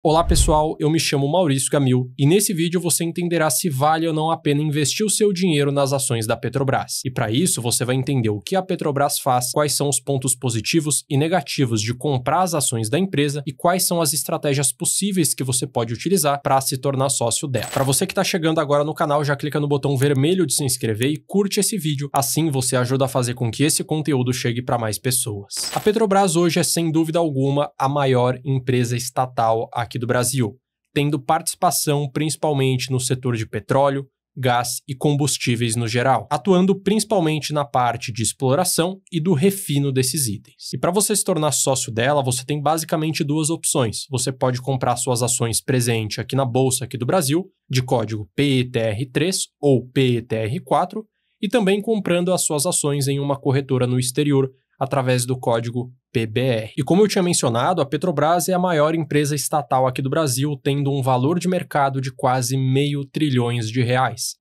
Olá pessoal, eu me chamo Maurício Gamil e nesse vídeo você entenderá se vale ou não a pena investir o seu dinheiro nas ações da Petrobras. E para isso você vai entender o que a Petrobras faz, quais são os pontos positivos e negativos de comprar as ações da empresa e quais são as estratégias possíveis que você pode utilizar para se tornar sócio dela. Para você que está chegando agora no canal, já clica no botão vermelho de se inscrever e curte esse vídeo, assim você ajuda a fazer com que esse conteúdo chegue para mais pessoas. A Petrobras hoje é sem dúvida alguma a maior empresa estatal aqui do Brasil, tendo participação principalmente no setor de petróleo, gás e combustíveis no geral, atuando principalmente na parte de exploração e do refino desses itens. E para você se tornar sócio dela, você tem basicamente duas opções. Você pode comprar suas ações presente aqui na bolsa aqui do Brasil, de código PETR3 ou PETR4, e também comprando as suas ações em uma corretora no exterior, através do código PBR. E como eu tinha mencionado, a Petrobras é a maior empresa estatal aqui do Brasil, tendo um valor de mercado de quase R$500 bilhões.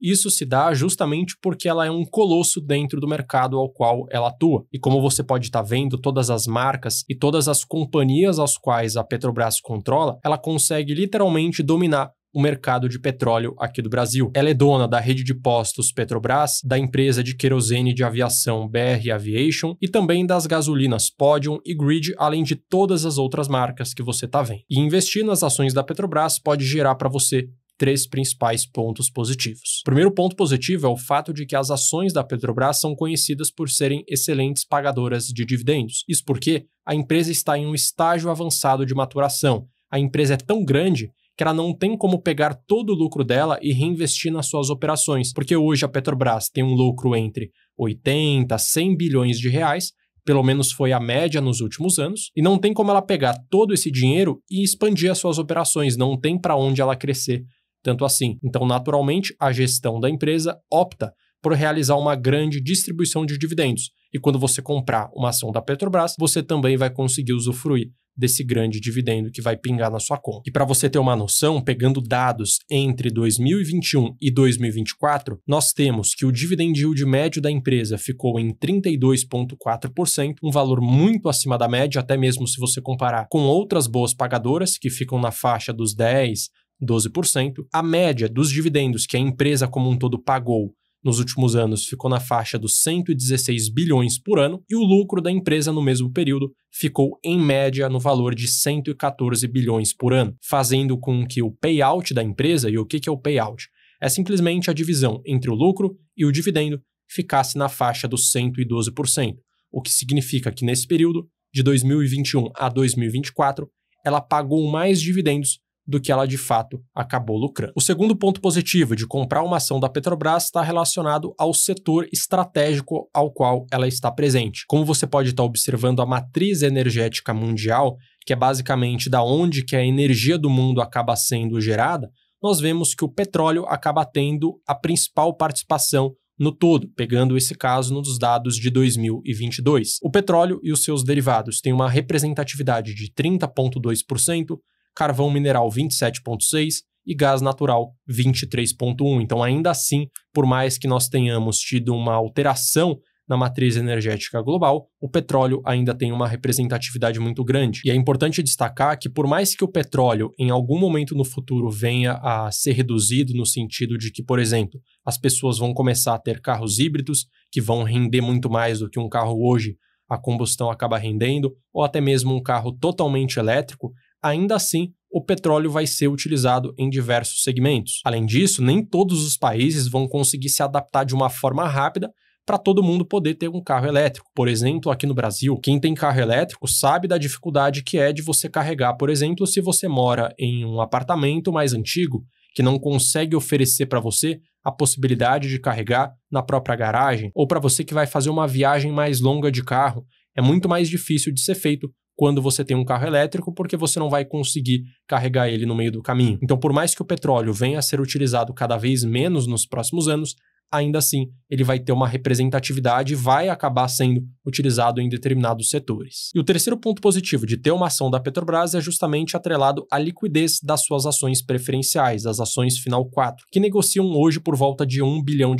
Isso se dá justamente porque ela é um colosso dentro do mercado ao qual ela atua. E como você pode estar vendo, todas as marcas e todas as companhias às quais a Petrobras controla, ela consegue literalmente dominar o mercado de petróleo aqui do Brasil. Ela é dona da rede de postos Petrobras, da empresa de querosene de aviação BR Aviation e também das gasolinas Podium e Grid, além de todas as outras marcas que você está vendo. E investir nas ações da Petrobras pode gerar para você três principais pontos positivos. O primeiro ponto positivo é o fato de que as ações da Petrobras são conhecidas por serem excelentes pagadoras de dividendos. Isso porque a empresa está em um estágio avançado de maturação. A empresa é tão grande que ela não tem como pegar todo o lucro dela e reinvestir nas suas operações, porque hoje a Petrobras tem um lucro entre 80 a 100 bilhões de reais, pelo menos foi a média nos últimos anos, e não tem como ela pegar todo esse dinheiro e expandir as suas operações, não tem para onde ela crescer tanto assim. Então, naturalmente, a gestão da empresa opta por realizar uma grande distribuição de dividendos, e quando você comprar uma ação da Petrobras, você também vai conseguir usufruir desse grande dividendo que vai pingar na sua conta. E para você ter uma noção, pegando dados entre 2021 e 2024, nós temos que o dividend yield médio da empresa ficou em 32,4%, um valor muito acima da média, até mesmo se você comparar com outras boas pagadoras que ficam na faixa dos 10%, 12%. A média dos dividendos que a empresa como um todo pagou nos últimos anos ficou na faixa dos 116 bilhões por ano e o lucro da empresa no mesmo período ficou em média no valor de 114 bilhões por ano, fazendo com que o payout da empresa, e o que é o payout? É simplesmente a divisão entre o lucro e o dividendo ficasse na faixa dos 112%, o que significa que nesse período, de 2021 a 2024, ela pagou mais dividendos do que ela de fato acabou lucrando. O segundo ponto positivo de comprar uma ação da Petrobras está relacionado ao setor estratégico ao qual ela está presente. Como você pode estar observando a matriz energética mundial, que é basicamente da onde que a energia do mundo acaba sendo gerada, nós vemos que o petróleo acaba tendo a principal participação no todo, pegando esse caso nos dados de 2022. O petróleo e os seus derivados têm uma representatividade de 30,2%, carvão mineral 27,6% e gás natural 23,1%. Então, ainda assim, por mais que nós tenhamos tido uma alteração na matriz energética global, o petróleo ainda tem uma representatividade muito grande. E é importante destacar que, por mais que o petróleo, em algum momento no futuro, venha a ser reduzido no sentido de que, por exemplo, as pessoas vão começar a ter carros híbridos que vão render muito mais do que um carro hoje a combustão acaba rendendo, ou até mesmo um carro totalmente elétrico, ainda assim, o petróleo vai ser utilizado em diversos segmentos. Além disso, nem todos os países vão conseguir se adaptar de uma forma rápida para todo mundo poder ter um carro elétrico. Por exemplo, aqui no Brasil, quem tem carro elétrico sabe da dificuldade que é de você carregar, por exemplo, se você mora em um apartamento mais antigo, que não consegue oferecer para você a possibilidade de carregar na própria garagem, ou para você que vai fazer uma viagem mais longa de carro, é muito mais difícil de ser feito quando você tem um carro elétrico, porque você não vai conseguir carregar ele no meio do caminho. Então, por mais que o petróleo venha a ser utilizado cada vez menos nos próximos anos, ainda assim ele vai ter uma representatividade e vai acabar sendo utilizado em determinados setores. E o terceiro ponto positivo de ter uma ação da Petrobras é justamente atrelado à liquidez das suas ações preferenciais, as ações Final 4, que negociam hoje por volta de R$1 bilhão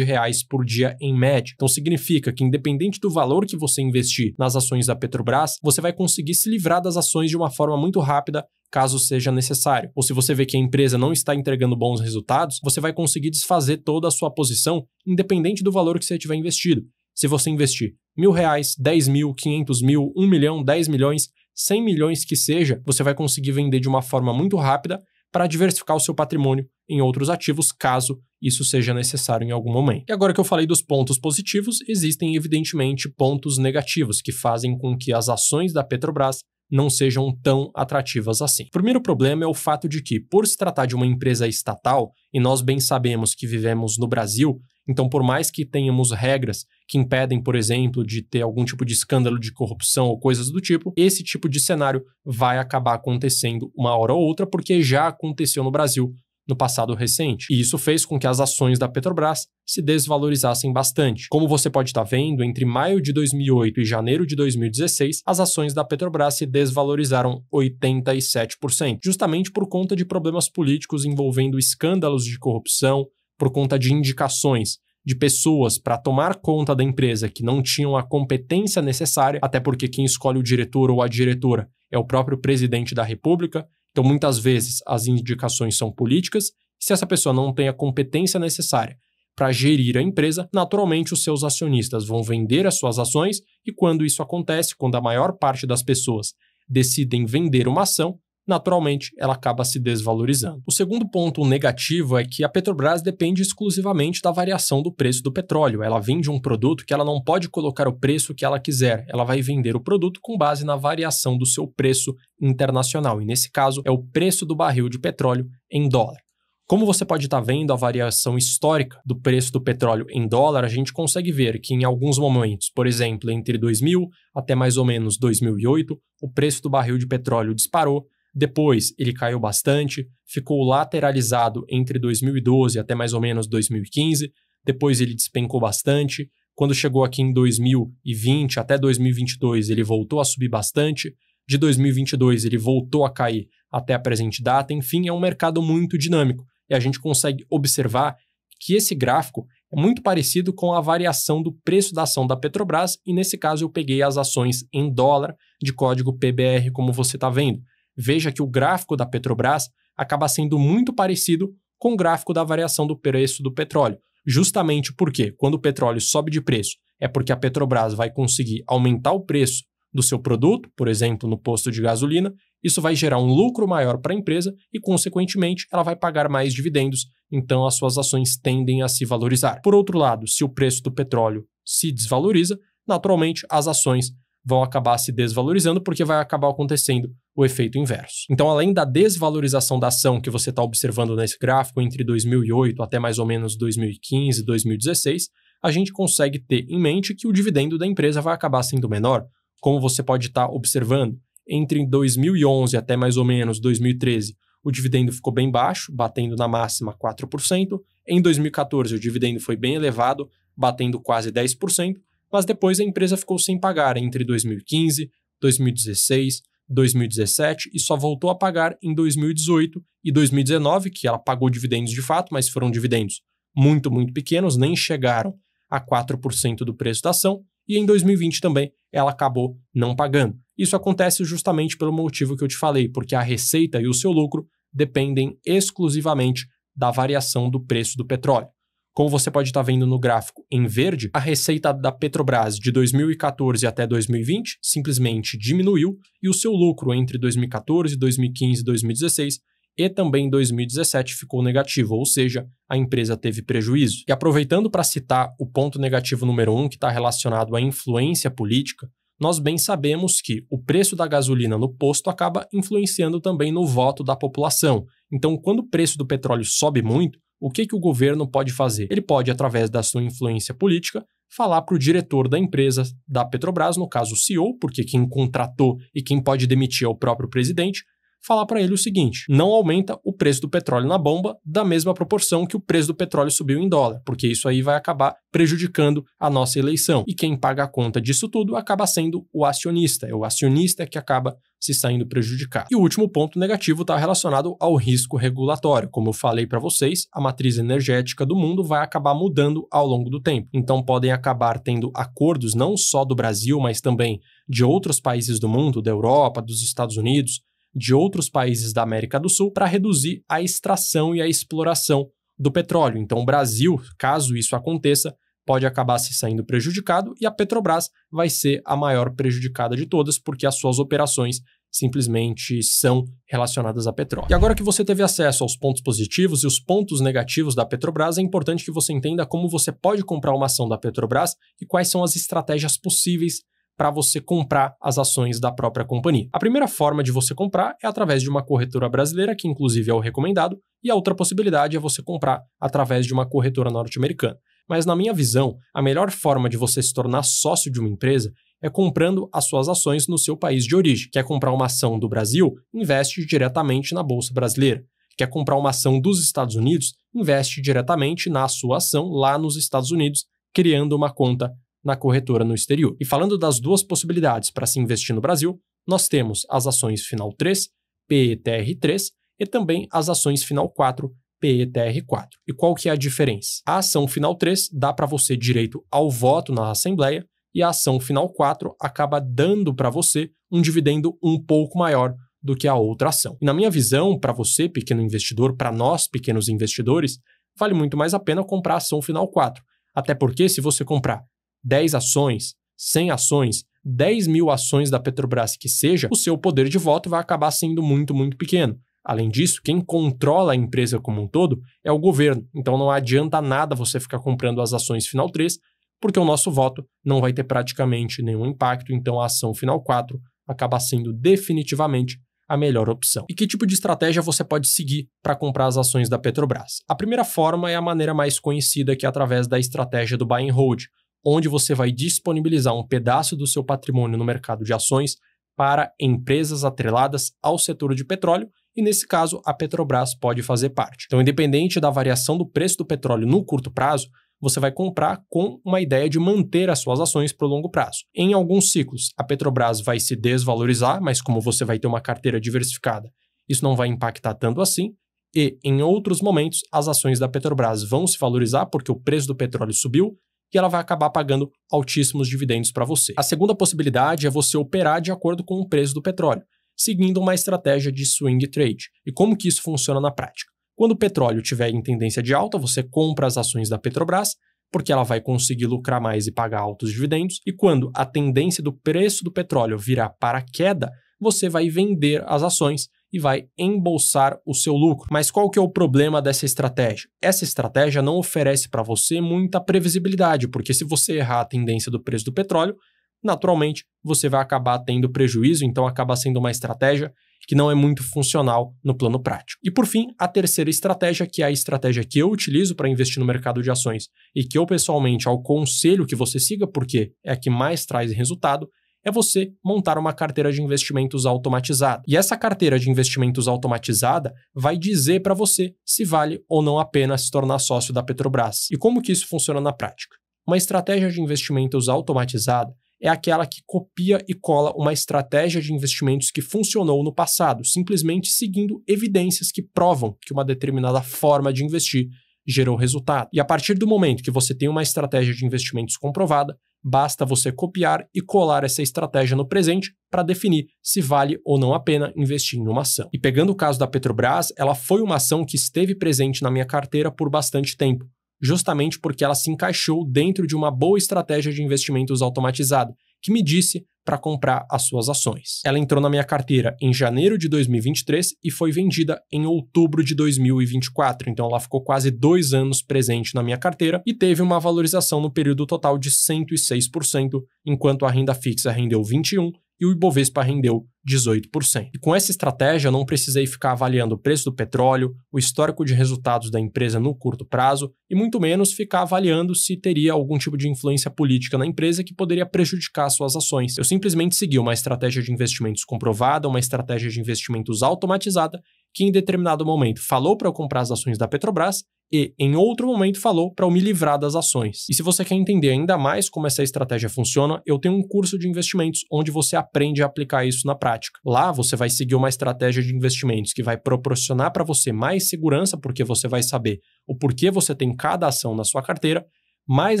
por dia em média. Então significa que independente do valor que você investir nas ações da Petrobras, você vai conseguir se livrar das ações de uma forma muito rápida caso seja necessário. Ou se você vê que a empresa não está entregando bons resultados, você vai conseguir desfazer toda a sua posição, independente do valor que você tiver investido. Se você investir R$1.000, 10 mil, 500 mil, 1 milhão, 10 milhões, 100 milhões que seja, você vai conseguir vender de uma forma muito rápida para diversificar o seu patrimônio em outros ativos, caso isso seja necessário em algum momento. E agora que eu falei dos pontos positivos, existem evidentemente pontos negativos que fazem com que as ações da Petrobras não sejam tão atrativas assim. O primeiro problema é o fato de que, por se tratar de uma empresa estatal, e nós bem sabemos que vivemos no Brasil, então por mais que tenhamos regras que impedem, por exemplo, de ter algum tipo de escândalo de corrupção ou coisas do tipo, esse tipo de cenário vai acabar acontecendo uma hora ou outra, porque já aconteceu no Brasil no passado recente. E isso fez com que as ações da Petrobras se desvalorizassem bastante. Como você pode estar vendo, entre maio de 2008 e janeiro de 2016, as ações da Petrobras se desvalorizaram 87%, justamente por conta de problemas políticos envolvendo escândalos de corrupção, por conta de indicações de pessoas para tomar conta da empresa que não tinham a competência necessária, até porque quem escolhe o diretor ou a diretora é o próprio presidente da República. Então, muitas vezes, as indicações são políticas, e se essa pessoa não tem a competência necessária para gerir a empresa, naturalmente os seus acionistas vão vender as suas ações, e quando isso acontece, quando a maior parte das pessoas decidem vender uma ação, naturalmente ela acaba se desvalorizando. O segundo ponto negativo é que a Petrobras depende exclusivamente da variação do preço do petróleo. Ela vende um produto que ela não pode colocar o preço que ela quiser. Ela vai vender o produto com base na variação do seu preço internacional. E nesse caso é o preço do barril de petróleo em dólar. Como você pode estar vendo a variação histórica do preço do petróleo em dólar, a gente consegue ver que em alguns momentos, por exemplo, entre 2000 até mais ou menos 2008, o preço do barril de petróleo disparou. Depois, ele caiu bastante, ficou lateralizado entre 2012 até mais ou menos 2015. Depois, ele despencou bastante. Quando chegou aqui em 2020 até 2022, ele voltou a subir bastante. De 2022, ele voltou a cair até a presente data. Enfim, é um mercado muito dinâmico. E a gente consegue observar que esse gráfico é muito parecido com a variação do preço da ação da Petrobras. E nesse caso, eu peguei as ações em dólar de código PBR, como você está vendo. Veja que o gráfico da Petrobras acaba sendo muito parecido com o gráfico da variação do preço do petróleo. Justamente porque, quando o petróleo sobe de preço, é porque a Petrobras vai conseguir aumentar o preço do seu produto, por exemplo, no posto de gasolina. Isso vai gerar um lucro maior para a empresa e, consequentemente, ela vai pagar mais dividendos, então as suas ações tendem a se valorizar. Por outro lado, se o preço do petróleo se desvaloriza, naturalmente as ações vão acabar se desvalorizando porque vai acabar acontecendo o efeito inverso. Então, além da desvalorização da ação que você está observando nesse gráfico entre 2008 até mais ou menos 2015, 2016, a gente consegue ter em mente que o dividendo da empresa vai acabar sendo menor. Como você pode estar observando, entre 2011 até mais ou menos 2013, o dividendo ficou bem baixo, batendo na máxima 4%. Em 2014, o dividendo foi bem elevado, batendo quase 10%. Mas depois a empresa ficou sem pagar entre 2015, 2016, 2017 e só voltou a pagar em 2018 e 2019, que ela pagou dividendos de fato, mas foram dividendos muito, muito pequenos, nem chegaram a 4% do preço da ação, e em 2020 também ela acabou não pagando. Isso acontece justamente pelo motivo que eu te falei, porque a receita e o seu lucro dependem exclusivamente da variação do preço do petróleo. Como você pode estar vendo no gráfico em verde, a receita da Petrobras de 2014 até 2020 simplesmente diminuiu e o seu lucro entre 2014, 2015 e 2016 e também 2017 ficou negativo, ou seja, a empresa teve prejuízo. E aproveitando para citar o ponto negativo número 1, que está relacionado à influência política, nós bem sabemos que o preço da gasolina no posto acaba influenciando também no voto da população. Então, quando o preço do petróleo sobe muito, o que o governo pode fazer? Ele pode, através da sua influência política, falar para o diretor da empresa, da Petrobras, no caso o CEO, porque quem contratou e quem pode demitir é o próprio presidente, falar para ele o seguinte: não aumenta o preço do petróleo na bomba da mesma proporção que o preço do petróleo subiu em dólar, porque isso aí vai acabar prejudicando a nossa eleição. E quem paga a conta disso tudo acaba sendo o acionista. É o acionista que acaba se saindo prejudicado. E o último ponto negativo está relacionado ao risco regulatório. Como eu falei para vocês, a matriz energética do mundo vai acabar mudando ao longo do tempo. Então podem acabar tendo acordos não só do Brasil, mas também de outros países do mundo, da Europa, dos Estados Unidos, de outros países da América do Sul para reduzir a extração e a exploração do petróleo. Então, o Brasil, caso isso aconteça, pode acabar se saindo prejudicado e a Petrobras vai ser a maior prejudicada de todas, porque as suas operações simplesmente são relacionadas a petróleo. E agora que você teve acesso aos pontos positivos e os pontos negativos da Petrobras, é importante que você entenda como você pode comprar uma ação da Petrobras e quais são as estratégias possíveis para você comprar as ações da própria companhia. A primeira forma de você comprar é através de uma corretora brasileira, que inclusive é o recomendado, e a outra possibilidade é você comprar através de uma corretora norte-americana. Mas na minha visão, a melhor forma de você se tornar sócio de uma empresa é comprando as suas ações no seu país de origem. Quer comprar uma ação do Brasil? Investe diretamente na Bolsa Brasileira. Quer comprar uma ação dos Estados Unidos? Investe diretamente na sua ação lá nos Estados Unidos, criando uma conta na corretora no exterior. E falando das duas possibilidades para se investir no Brasil, nós temos as ações Final 3, PETR3, e também as ações Final 4, PETR4. E qual que é a diferença? A ação Final 3 dá para você direito ao voto na Assembleia e a ação Final 4 acaba dando para você um dividendo um pouco maior do que a outra ação. E na minha visão, para você, pequeno investidor, para nós, pequenos investidores, vale muito mais a pena comprar a ação Final 4. Até porque se você comprar 10 ações, 100 ações, 10 mil ações da Petrobras que seja, o seu poder de voto vai acabar sendo muito, muito pequeno. Além disso, quem controla a empresa como um todo é o governo. Então não adianta nada você ficar comprando as ações Final 3, porque o nosso voto não vai ter praticamente nenhum impacto, então a ação Final 4 acaba sendo definitivamente a melhor opção. E que tipo de estratégia você pode seguir para comprar as ações da Petrobras? A primeira forma é a maneira mais conhecida, que é através da estratégia do Buy and Hold, onde você vai disponibilizar um pedaço do seu patrimônio no mercado de ações para empresas atreladas ao setor de petróleo, e nesse caso a Petrobras pode fazer parte. Então, independente da variação do preço do petróleo no curto prazo, você vai comprar com uma ideia de manter as suas ações para o longo prazo. Em alguns ciclos, a Petrobras vai se desvalorizar, mas como você vai ter uma carteira diversificada, isso não vai impactar tanto assim, e em outros momentos as ações da Petrobras vão se valorizar porque o preço do petróleo subiu, e ela vai acabar pagando altíssimos dividendos para você. A segunda possibilidade é você operar de acordo com o preço do petróleo, seguindo uma estratégia de swing trade. E como que isso funciona na prática? Quando o petróleo estiver em tendência de alta, você compra as ações da Petrobras, porque ela vai conseguir lucrar mais e pagar altos dividendos, e quando a tendência do preço do petróleo virar para queda, você vai vender as ações e vai embolsar o seu lucro. Mas qual que é o problema dessa estratégia? Essa estratégia não oferece para você muita previsibilidade, porque se você errar a tendência do preço do petróleo, naturalmente você vai acabar tendo prejuízo, então acaba sendo uma estratégia que não é muito funcional no plano prático. E por fim, a terceira estratégia, que é a estratégia que eu utilizo para investir no mercado de ações e que eu pessoalmente aconselho que você siga, porque é a que mais traz resultado, é você montar uma carteira de investimentos automatizada. E essa carteira de investimentos automatizada vai dizer para você se vale ou não a pena se tornar sócio da Petrobras. E como que isso funciona na prática? Uma estratégia de investimentos automatizada é aquela que copia e cola uma estratégia de investimentos que funcionou no passado, simplesmente seguindo evidências que provam que uma determinada forma de investir gerou resultado. E a partir do momento que você tem uma estratégia de investimentos comprovada, basta você copiar e colar essa estratégia no presente para definir se vale ou não a pena investir em uma ação. E pegando o caso da Petrobras, ela foi uma ação que esteve presente na minha carteira por bastante tempo, justamente porque ela se encaixou dentro de uma boa estratégia de investimentos automatizada, que me disse para comprar as suas ações. Ela entrou na minha carteira em janeiro de 2023 e foi vendida em outubro de 2024, então ela ficou quase 2 anos presente na minha carteira e teve uma valorização no período total de 106%, enquanto a renda fixa rendeu 21% e o Ibovespa rendeu 18%. E com essa estratégia eu não precisei ficar avaliando o preço do petróleo, o histórico de resultados da empresa no curto prazo e muito menos ficar avaliando se teria algum tipo de influência política na empresa que poderia prejudicar suas ações. Eu simplesmente segui uma estratégia de investimentos comprovada, uma estratégia de investimentos automatizada, que em determinado momento falou para eu comprar as ações da Petrobras e em outro momento falou para eu me livrar das ações. E se você quer entender ainda mais como essa estratégia funciona, eu tenho um curso de investimentos onde você aprende a aplicar isso na prática. Lá você vai seguir uma estratégia de investimentos que vai proporcionar para você mais segurança, porque você vai saber o porquê você tem cada ação na sua carteira, mais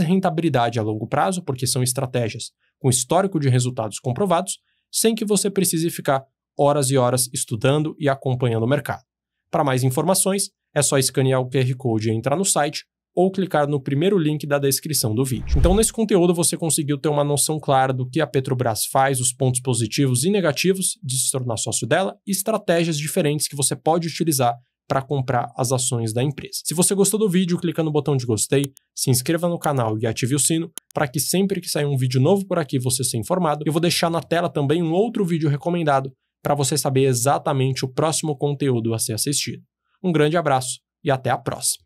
rentabilidade a longo prazo, porque são estratégias com histórico de resultados comprovados, sem que você precise ficar horas e horas estudando e acompanhando o mercado. Para mais informações, é só escanear o QR Code e entrar no site ou clicar no primeiro link da descrição do vídeo. Então, nesse conteúdo, você conseguiu ter uma noção clara do que a Petrobras faz, os pontos positivos e negativos de se tornar sócio dela e estratégias diferentes que você pode utilizar para comprar as ações da empresa. Se você gostou do vídeo, clica no botão de gostei, se inscreva no canal e ative o sino para que sempre que sair um vídeo novo por aqui você seja informado. Eu vou deixar na tela também um outro vídeo recomendado para você saber exatamente o próximo conteúdo a ser assistido. Um grande abraço e até a próxima!